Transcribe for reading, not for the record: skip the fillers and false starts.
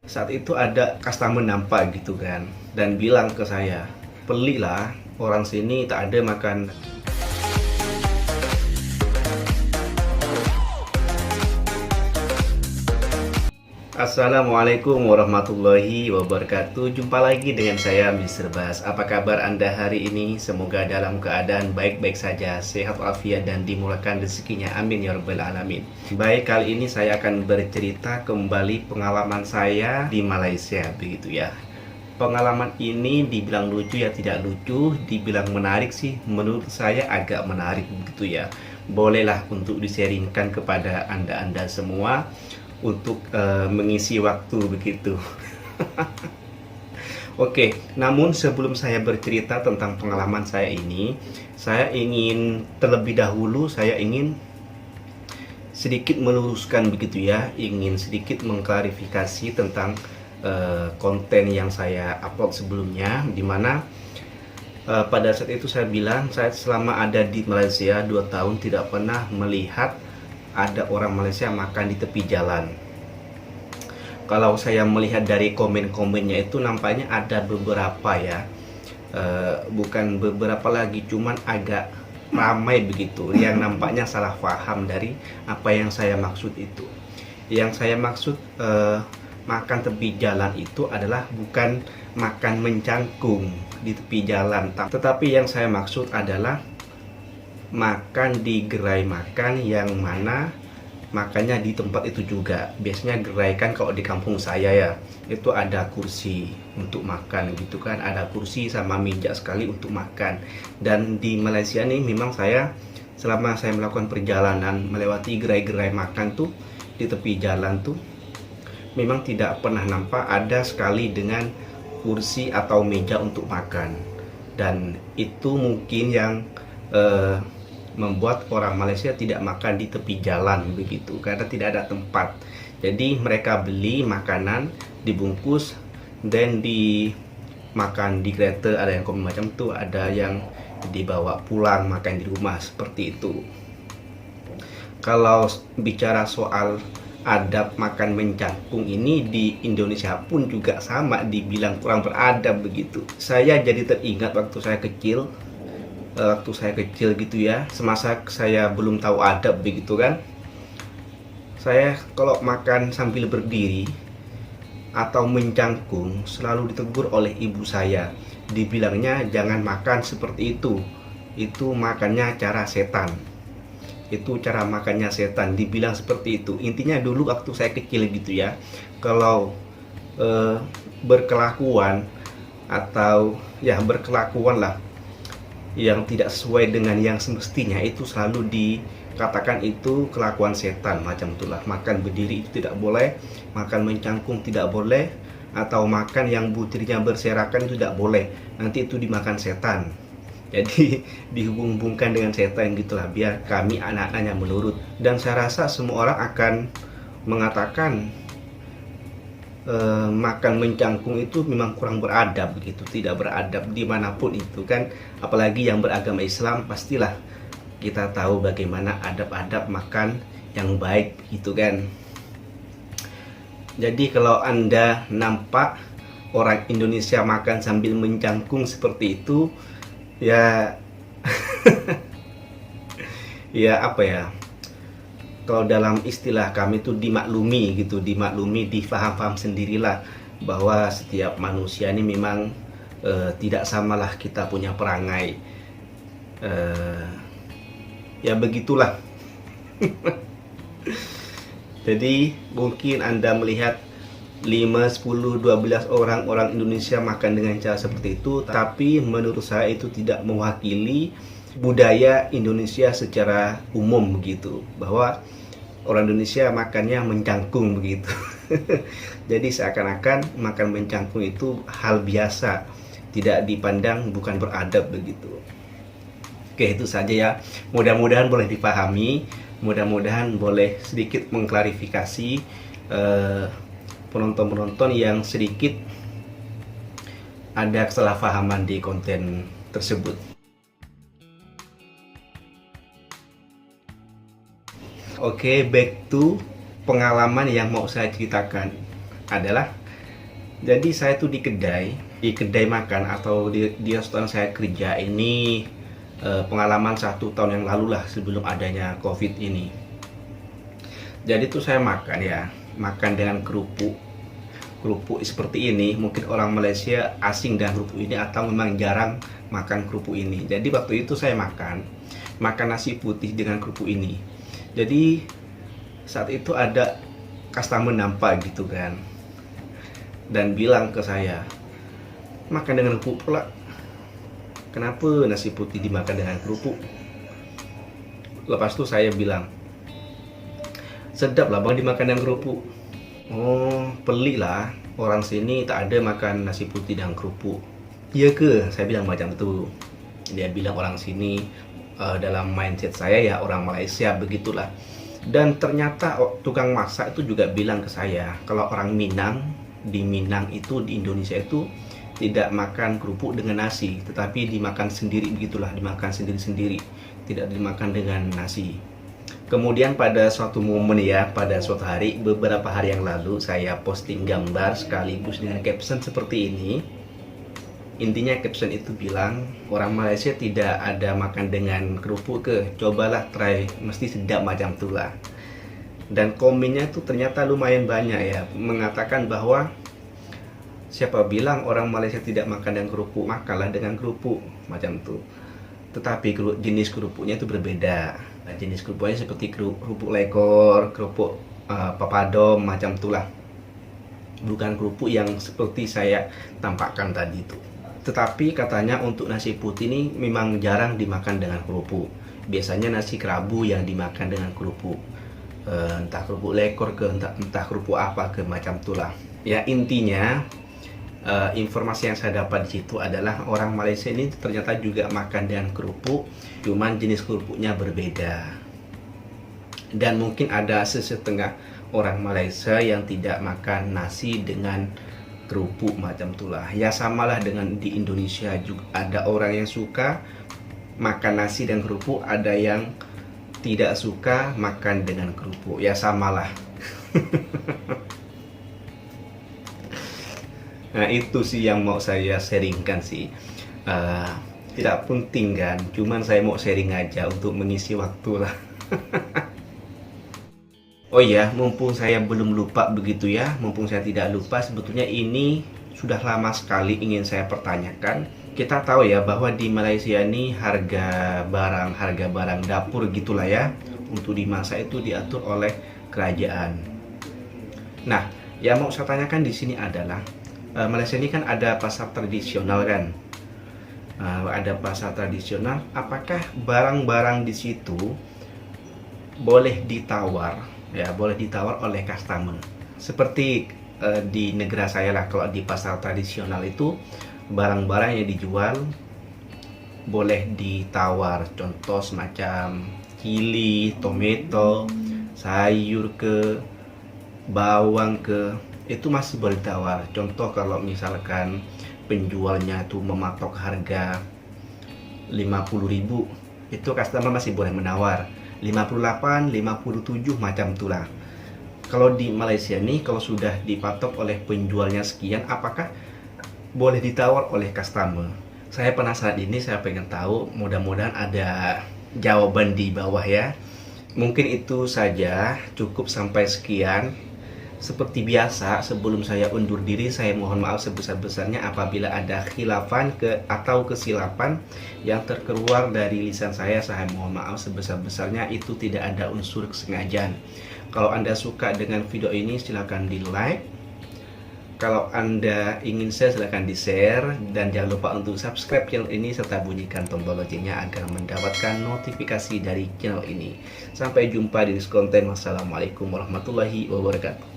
Saat itu ada customer nampak gitu kan, dan bilang ke saya, pelik lah, orang sini tak ada makan. Assalamualaikum warahmatullahi wabarakatuh. Jumpa lagi dengan saya Mr. Bas. Apa kabar Anda hari ini? Semoga dalam keadaan baik-baik saja, sehat walafiat dan dimurahkan rezekinya. Amin ya rabbal alamin. Baik, kali ini saya akan bercerita kembali pengalaman saya di Malaysia begitu ya. Pengalaman ini dibilang lucu ya tidak lucu, dibilang menarik sih menurut saya agak menarik begitu ya. Bolehlah untuk di-sharingkan kepada Anda-anda semua untuk mengisi waktu begitu. Oke, namun sebelum saya bercerita tentang pengalaman saya ini, saya ingin terlebih dahulu sedikit meluruskan begitu ya, ingin sedikit mengklarifikasi tentang konten yang saya upload sebelumnya, di mana pada saat itu saya bilang saya selama ada di Malaysia 2 tahun tidak pernah melihat ada orang Malaysia makan di tepi jalan. Kalau saya melihat dari komen-komennya itu nampaknya ada beberapa ya, bukan beberapa lagi, cuman agak ramai begitu, yang nampaknya salah paham dari apa yang saya maksud itu. Yang saya maksud makan tepi jalan itu adalah bukan makan mencangkung di tepi jalan, tetapi yang saya maksud adalah makan di gerai makan yang mana makannya di tempat itu juga. Biasanya gerai kan kalau di kampung saya ya, itu ada kursi untuk makan gitu kan, ada kursi sama meja sekali untuk makan. Dan di Malaysia nih memang selama saya melakukan perjalanan melewati gerai-gerai makan tuh di tepi jalan tuh memang tidak pernah nampak ada sekali dengan kursi atau meja untuk makan. Dan itu mungkin yang membuat orang Malaysia tidak makan di tepi jalan begitu, karena tidak ada tempat. Jadi mereka beli makanan dibungkus dan dimakan di kereta, ada yang komen macam tuh, ada yang dibawa pulang makan di rumah seperti itu. Kalau bicara soal adab makan mencangkung ini di Indonesia pun juga sama, dibilang kurang beradab begitu. Saya jadi teringat waktu saya kecil gitu ya, semasa saya belum tahu adab begitu kan, saya kalau makan sambil berdiri atau mencangkung selalu ditegur oleh ibu saya, dibilangnya jangan makan seperti itu makannya cara setan, itu cara makannya setan, dibilang seperti itu. Intinya dulu waktu saya kecil gitu ya, kalau berkelakuan atau ya berkelakuan lah yang tidak sesuai dengan yang semestinya, itu selalu dikatakan itu kelakuan setan macam itulah. Makan berdiri itu tidak boleh, makan mencangkung tidak boleh, atau makan yang butirnya berserakan itu tidak boleh, nanti itu dimakan setan. Jadi dihubung-hubungkan dengan setan gitulah, biar kami anak-anaknya menurut. Dan saya rasa semua orang akan mengatakan makan mencangkung itu memang kurang beradab begitu, tidak beradab dimanapun itu kan. Apalagi yang beragama Islam, pastilah kita tahu bagaimana adab-adab makan yang baik gitu kan. Jadi kalau Anda nampak orang Indonesia makan sambil mencangkung seperti itu, ya ya apa ya, kalau dalam istilah kami tuh dimaklumi gitu, difaham-faham sendirilah bahwa setiap manusia ini memang tidak samalah kita punya perangai, ya begitulah. Jadi mungkin Anda melihat 5, 10, 12 orang Indonesia makan dengan cara seperti itu, tapi menurut saya itu tidak mewakili budaya Indonesia secara umum begitu, bahwa orang Indonesia makannya mencangkung begitu. Jadi seakan-akan makan mencangkung itu hal biasa, tidak dipandang, bukan beradab begitu. Oke, itu saja ya, mudah-mudahan boleh dipahami, mudah-mudahan boleh sedikit mengklarifikasi penonton-penonton yang sedikit ada kesalahpahaman di konten tersebut. Oke, back to pengalaman yang mau saya ceritakan adalah Jadi saya tuh di kedai makan atau di restoran saya kerja ini, pengalaman 1 tahun yang lalu lah sebelum adanya COVID ini. Jadi tuh saya makan ya, makan dengan kerupuk seperti ini. Mungkin orang Malaysia asing dengan kerupuk ini atau memang jarang makan kerupuk ini. Jadi waktu itu saya makan nasi putih dengan kerupuk ini. Jadi saat itu ada customer nampak gitu kan, dan bilang ke saya, makan dengan kerupuk pula, kenapa nasi putih dimakan dengan kerupuk? Lepas itu saya bilang, sedap lah bang dimakan dengan kerupuk. Oh, pelik lah, orang sini tak ada makan nasi putih dengan kerupuk. Iya ke? Saya bilang macam itu. Dia bilang orang sini, dalam mindset saya ya orang Malaysia begitulah. Dan ternyata tukang masak itu juga bilang ke saya, kalau orang Minang, di Minang itu, di Indonesia itu tidak makan kerupuk dengan nasi, tetapi dimakan sendiri begitulah, dimakan sendiri-sendiri, tidak dimakan dengan nasi. Kemudian pada suatu momen ya, pada suatu hari, beberapa hari yang lalu, saya posting gambar sekaligus dengan caption seperti ini. Intinya caption itu bilang, orang Malaysia tidak ada makan dengan kerupuk ke, cobalah try, mesti sedap macam itulah. Dan komennya itu ternyata lumayan banyak ya, mengatakan bahwa siapa bilang orang Malaysia tidak makan dengan kerupuk, makanlah dengan kerupuk macam itu. Tetapi jenis kerupuknya itu berbeda. Nah, jenis kerupuknya seperti kerupuk lekor, kerupuk papadom macam itulah. Bukan kerupuk yang seperti saya tampakkan tadi itu. Tetapi katanya untuk nasi putih ini memang jarang dimakan dengan kerupuk. Biasanya nasi kerabu yang dimakan dengan kerupuk. Entah kerupuk lekor ke, entah kerupuk apa ke macam itulah. Ya intinya, informasi yang saya dapat di situ adalah orang Malaysia ini ternyata juga makan dengan kerupuk, cuman jenis kerupuknya berbeda. Dan mungkin ada setengah orang Malaysia yang tidak makan nasi dengan kerupuk macam itulah. Ya samalah dengan di Indonesia juga, ada orang yang suka makan nasi dan kerupuk, ada yang tidak suka makan dengan kerupuk. Ya samalah. Nah itu sih yang mau saya sharingkan sih. Tidak penting kan, cuman saya mau sharing aja untuk mengisi waktu lah. Oh iya, mumpung saya belum lupa begitu ya, mumpung saya tidak lupa, sebetulnya ini sudah lama sekali ingin saya pertanyakan. Kita tahu ya bahwa di Malaysia ini harga barang dapur gitulah ya, untuk dimasak itu diatur oleh kerajaan. Nah, yang mau saya tanyakan di sini adalah, Malaysia ini kan ada pasar tradisional kan, ada pasar tradisional. Apakah barang-barang di situ boleh ditawar? Ya, boleh ditawar oleh customer. Seperti di negara saya lah, kalau di pasar tradisional itu barang-barang yang dijual boleh ditawar. Contoh semacam cili, tomato, sayur ke, bawang ke, itu masih boleh ditawar. Contoh kalau misalkan penjualnya itu mematok harga 50.000, itu customer masih boleh menawar 58, 57 macam itulah. Kalau di Malaysia nih, kalau sudah dipatok oleh penjualnya sekian, apakah boleh ditawar oleh customer? Saya penasaran ini, saya pengen tahu. Mudah-mudahan ada jawaban di bawah ya. Mungkin itu saja, cukup sampai sekian. Seperti biasa, sebelum saya undur diri, saya mohon maaf sebesar-besarnya apabila ada khilafan atau kesilapan yang terkeluar dari lisan saya. Saya mohon maaf sebesar-besarnya, itu tidak ada unsur kesengajaan. Kalau Anda suka dengan video ini, silahkan di like. Kalau Anda ingin share, silahkan di share. Dan jangan lupa untuk subscribe channel ini serta bunyikan tombol loncengnya agar mendapatkan notifikasi dari channel ini. Sampai jumpa di next konten. Wassalamualaikum warahmatullahi wabarakatuh.